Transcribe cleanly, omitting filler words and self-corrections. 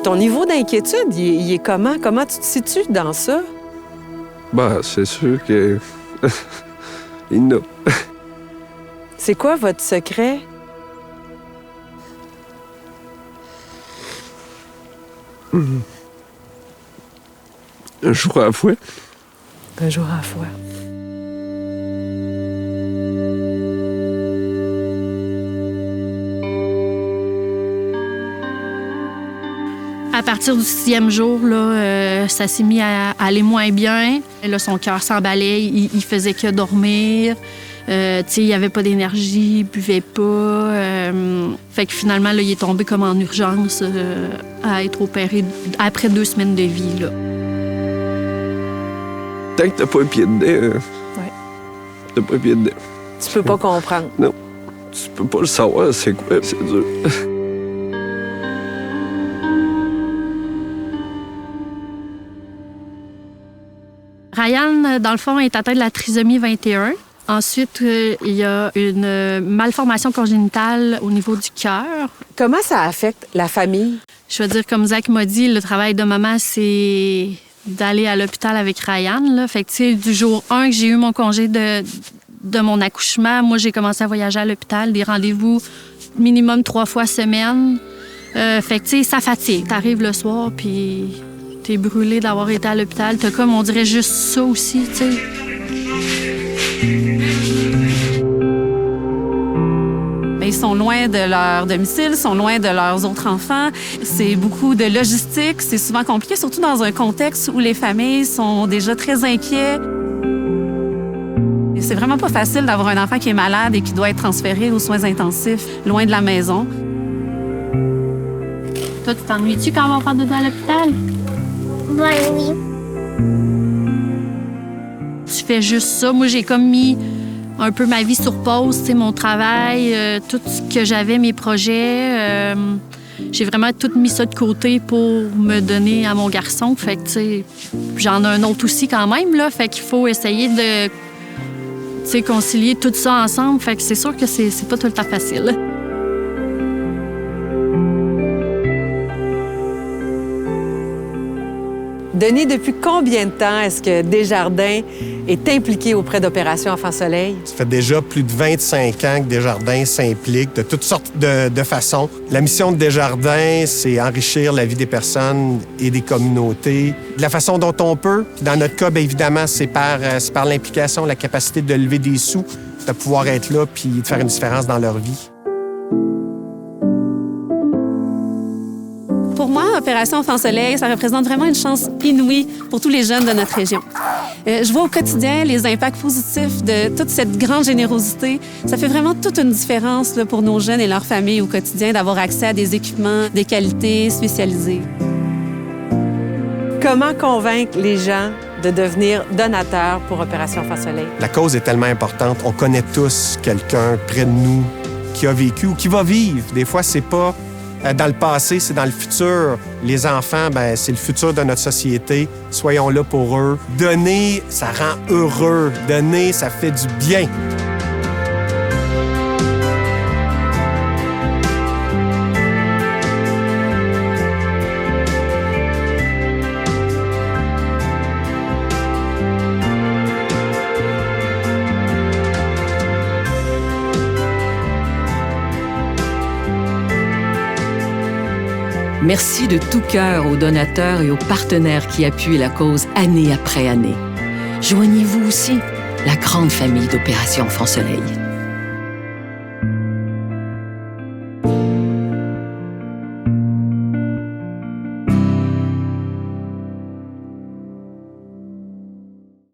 Ton niveau d'inquiétude, il est comment? Comment tu te situes dans ça? Ben, c'est sûr que... il y en a. C'est quoi votre secret? Un jour à la fois. Un jour à la fois. À partir du 6e jour, là, ça s'est mis à aller moins bien. Là, son cœur s'emballait, il faisait que dormir. Il n'y avait pas d'énergie, il buvait pas. Fait que finalement, là, il est tombé comme en urgence à être opéré après 2 semaines de vie. Là. Tant que t'as pas un pied dedans, Ouais. t'as pas un pied dedans. Tu peux pas comprendre. Non, tu peux pas le savoir, c'est quoi, c'est dur. Ryan, dans le fond, est atteint de la trisomie 21. Ensuite, il y a une malformation congénitale au niveau du cœur. Comment ça affecte la famille? Je veux dire, comme Zach m'a dit, le travail de maman, c'est d'aller à l'hôpital avec Ryan. Là. Fait que, tu sais, du jour 1 que j'ai eu mon congé de mon accouchement, moi, j'ai commencé à voyager à l'hôpital, des rendez-vous minimum 3 fois semaine. Fait que, tu sais, ça fatigue. T'arrives le soir, puis t'es brûlé d'avoir été à l'hôpital. T'as comme, on dirait juste ça aussi, tu sais. Ils sont loin de leur domicile, sont loin de leurs autres enfants. C'est beaucoup de logistique, c'est souvent compliqué, surtout dans un contexte où les familles sont déjà très inquiets. C'est vraiment pas facile d'avoir un enfant qui est malade et qui doit être transféré aux soins intensifs, loin de la maison. Toi, tu t'ennuies-tu quand on va faire dodo à l'hôpital? Ben oui. Tu fais juste ça. Moi, j'ai comme mis un peu ma vie sur pause, tu sais, mon travail, tout ce que j'avais, mes projets. J'ai vraiment tout mis ça de côté pour me donner à mon garçon. Fait que, tu sais, j'en ai un autre aussi quand même, là. Fait qu'il faut essayer de, tu sais, concilier tout ça ensemble. Fait que c'est sûr que c'est pas tout le temps facile. Denis, depuis combien de temps est-ce que Desjardins est impliqué auprès d'Opération Enfant Soleil? Ça fait déjà plus de 25 ans que Desjardins s'implique de toutes sortes de façons. La mission de Desjardins, c'est enrichir la vie des personnes et des communautés de la façon dont on peut. Dans notre cas, bien évidemment, c'est par l'implication, la capacité de lever des sous, de pouvoir être là puis de faire une différence dans leur vie. Pour moi, Opération Enfant Soleil, ça représente vraiment une chance inouïe pour tous les jeunes de notre région. Je vois au quotidien les impacts positifs de toute cette grande générosité. Ça fait vraiment toute une différence là, pour nos jeunes et leurs familles au quotidien d'avoir accès à des équipements de qualité spécialisés. Comment convaincre les gens de devenir donateurs pour Opération Enfant Soleil? La cause est tellement importante. On connaît tous quelqu'un près de nous qui a vécu ou qui va vivre. Des fois, c'est pas dans le passé, c'est dans le futur. Les enfants, ben, c'est le futur de notre société. Soyons là pour eux. Donner, ça rend heureux. Donner, ça fait du bien. Merci de tout cœur aux donateurs et aux partenaires qui appuient la cause année après année. Joignez-vous aussi, la grande famille d'Opération Enfant Soleil.